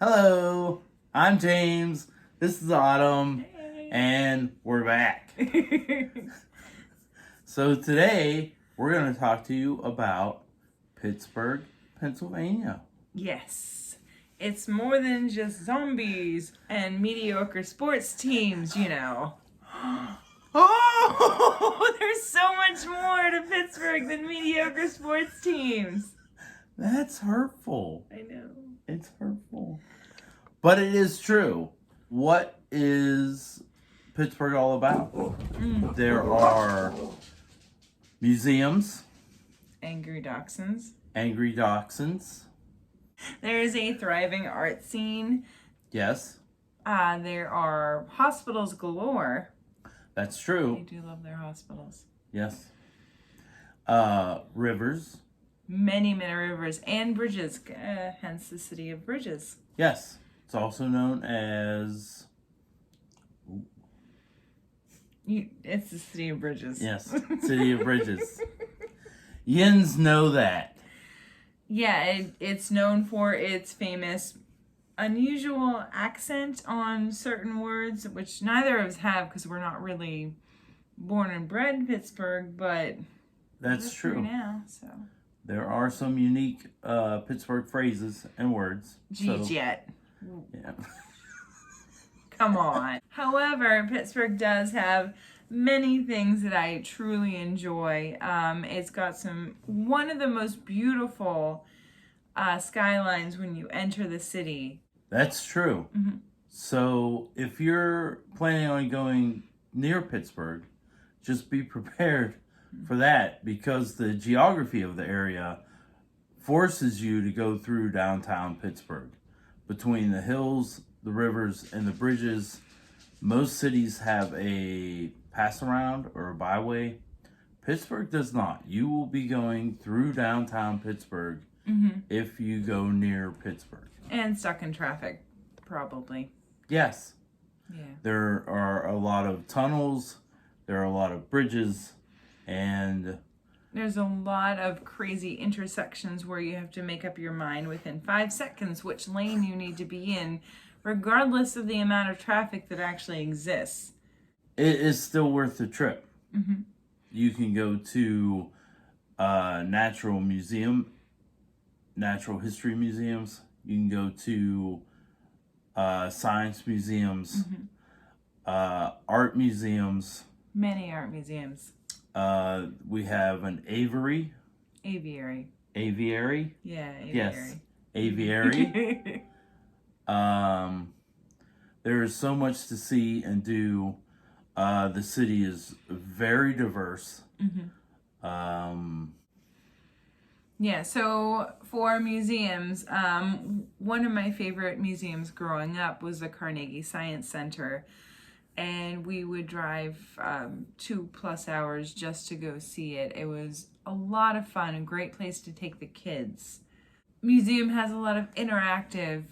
Hello, I'm James. This is Autumn, Hey. and we're back. So today we're going to talk to you about Pittsburgh, Pennsylvania. Yes. It's more than just zombies and mediocre sports teams, you know. Oh, there's so much more to Pittsburgh than mediocre sports teams. That's hurtful. I know. It's hurtful. But it is true. What is Pittsburgh all about? There are museums, Angry dachshunds. angry dachshunds. There is a thriving art scene. Yes, There are hospitals galore. that's I true. do love their hospitals. Yes. Rivers. Many, many rivers and bridges, hence the city of bridges. Yes. It's also known as. It's the city of bridges. Yes, City of Bridges. Yins know that. Yeah, it's known for its famous unusual accent on certain words, which neither of us have because we're not really born and bred in Pittsburgh, but That's we're through true. now. So There are some unique Pittsburgh phrases and words. geez, yet. Yeah. Come on. However, Pittsburgh does have many things that I truly enjoy. It's got one of the most beautiful skylines when you enter the city. That's true. Mm-hmm. So if you're planning on going near Pittsburgh, just be prepared for that because the geography of the area forces you to go through downtown Pittsburgh. Between the hills, the rivers, and the bridges, most cities have a pass around or a byway. Pittsburgh does not. You will be going through downtown Pittsburgh if you go near Pittsburgh. And stuck in traffic, probably. Yes. Yeah. There are a lot of tunnels, there are a lot of bridges, and There's a lot of crazy intersections where you have to make up your mind within 5 seconds which lane you need to be in, regardless of the amount of traffic that actually exists. it is still worth the trip. Mm-hmm. You can go to natural history museums. You can go to science museums, art museums. Many art museums. We have an aviary. Aviary. Aviary? Yeah, Yes. aviary. Aviary. There is so much to see and do. The city is very diverse. Yeah, so for museums, one of my favorite museums growing up was the Carnegie Science Center. And we would drive 2+ hours just to go see it. It was a lot of fun, a great place to take the kids. Museum has a lot of interactive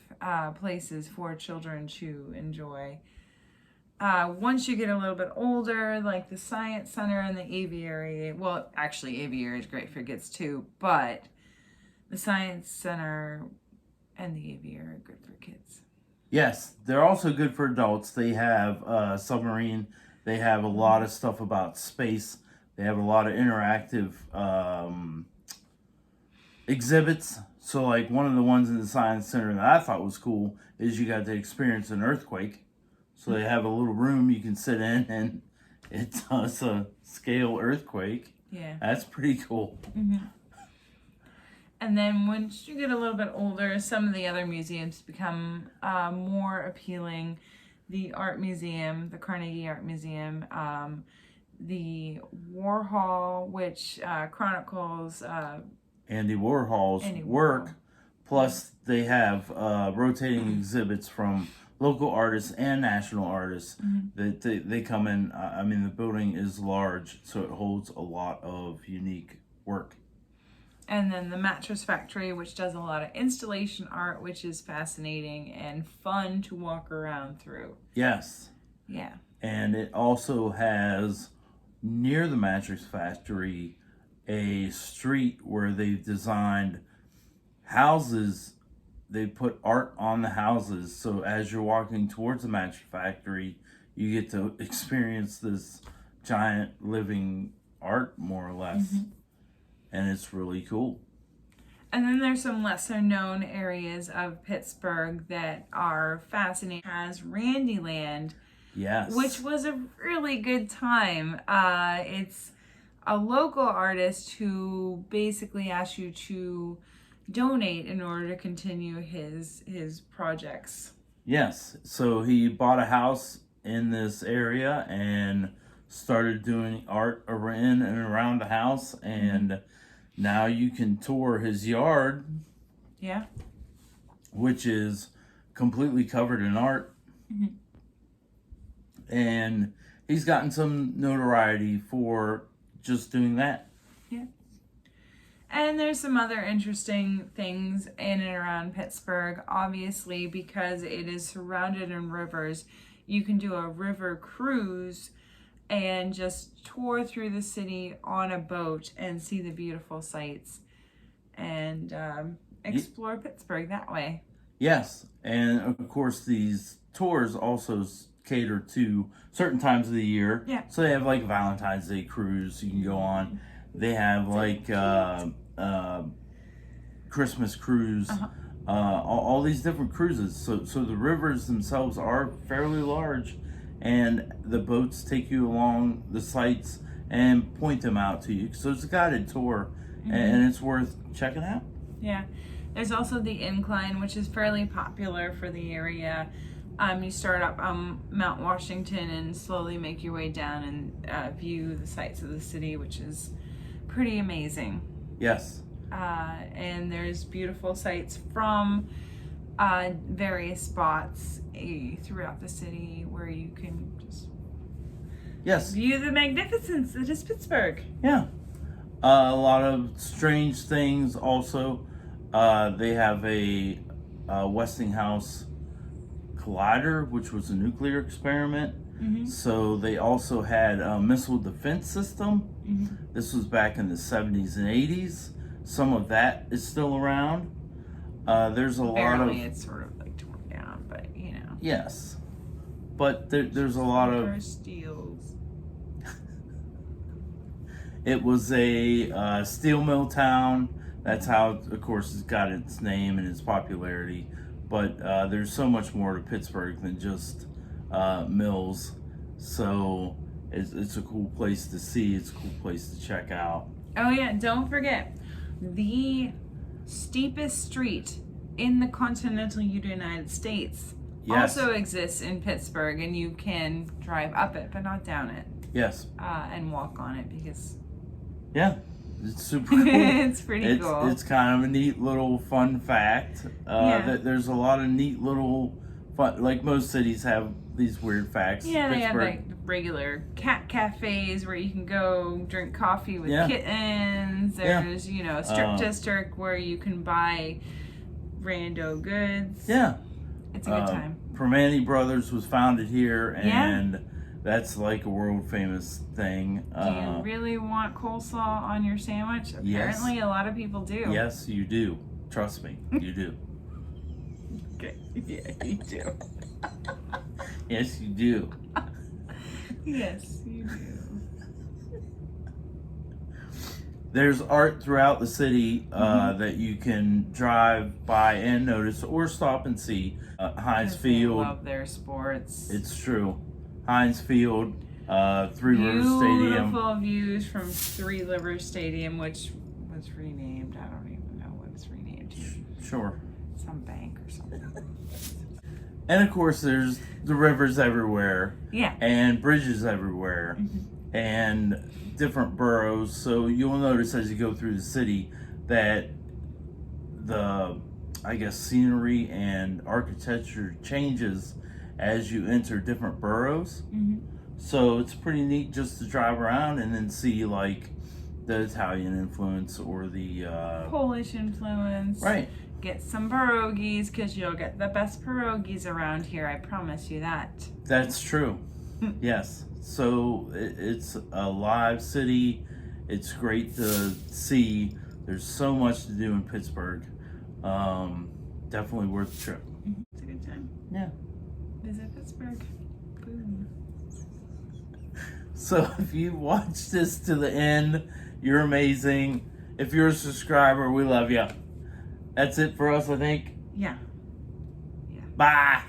places for children to enjoy. Once you get a little bit older, like the Science Center and the Aviary, well, actually Aviary is great for kids too, but the Science Center and the Aviary are good for kids. Yes, they're also good for adults. They have submarine. They have a lot of stuff about space. They have a lot of interactive exhibits. So, like one of the ones in the Science Center that I thought was cool is you got to experience an earthquake. So they have a little room you can sit in, and it does a scale earthquake. Yeah. That's pretty cool. And then once you get a little bit older, some of the other museums become more appealing. The Art Museum, the Carnegie Art Museum, the Warhol, which chronicles Andy Warhol's Andy work. Warhol. Plus, they have rotating exhibits from local artists and national artists that they come in. I mean, the building is large, so it holds a lot of unique work. And then the Mattress Factory, which does a lot of installation art, which is fascinating and fun to walk around through. Yes. Yeah. And it also has, near the Mattress Factory, a street where they've designed houses they put art on the houses, so as you're walking towards the match factory, you get to experience this giant living art, more or less, and it's really cool. And then there's some lesser known areas of Pittsburgh that are fascinating. It has Randyland, Yes. which was a really good time. It's a local artist who basically asks you to donate in order to continue his projects. Yes. So he bought a house in this area and started doing art in and around the house, and now you can tour his yard, Yeah. which is completely covered in art. And he's gotten some notoriety for just doing that. Yeah. And there's some other interesting things in and around Pittsburgh. Obviously, because it is surrounded in rivers, you can do a river cruise and just tour through the city on a boat and see the beautiful sights and explore Pittsburgh that way. Yes. And of course, these tours also cater to certain times of the year. Yeah. So they have like a Valentine's Day cruise you can go on. They have like Christmas cruise, all these different cruises. So the rivers themselves are fairly large, and the boats take you along the sites and point them out to you. So it's a guided tour, and it's worth checking out. Yeah. There's also the incline, which is fairly popular for the area. You start up Mount Washington and slowly make your way down and view the sights of the city, which is pretty amazing. Yes. And there's beautiful sights from various spots throughout the city where you can just view the magnificence that is Pittsburgh. Yeah. A lot of strange things also. They have a Westinghouse collider, which was a nuclear experiment. So they also had a missile defense system. This was back in the 70s and 80s. Some of that is still around. There's a Apparently lot of... it's sort of like torn down, but you know. Yes. But there's a lot of... Steels. It was a steel mill town. That's how, of course, it's got its name and its popularity. But there's so much more to Pittsburgh than just mills. So it's a cool place to see. It's a cool place to check out. Oh yeah, don't forget, the steepest street in the continental United States also exists in Pittsburgh, and you can drive up it, but not down it. Yes. And walk on it because... Yeah. It's super cool. It's pretty cool. It's kind of a neat little fun fact. That there's a lot of neat little fun, like most cities have these weird facts. Yeah, they have like regular cat cafes where you can go drink coffee with kittens. There's, you know, a strip district where you can buy rando goods. Yeah. It's a good time. Permane Brothers was founded here, and that's like a world famous thing. Do you really want coleslaw on your sandwich? Apparently a lot of people do. Yes, you do. Trust me, you do. Okay. Yeah, you do. Yes, you do. Yes, you do. There's art throughout the city that you can drive by and notice or stop and see. Heinz Field. They love their sports. It's true. Heinz Field, Three Rivers Stadium. Beautiful views from Three Rivers Stadium, which was renamed. I don't even know what it's renamed to. Sure. Some bank or something. And of course, there's the rivers everywhere. Yeah. And bridges everywhere. And different boroughs. So you'll notice as you go through the city that the, I guess, scenery and architecture changes as you enter different boroughs. So it's pretty neat just to drive around and then see like the Italian influence or the Polish influence. Right. Get some pierogies because you'll get the best pierogies around here. I promise you that. That's true. Yes. So it's a live city. It's great to see. There's so much to do in Pittsburgh. definitely worth the trip. It's a good time. Yeah. Visit Pittsburgh. Boom. So if you watched this to the end, you're amazing. If you're a subscriber, we love you. That's it for us, I think. Yeah. Bye.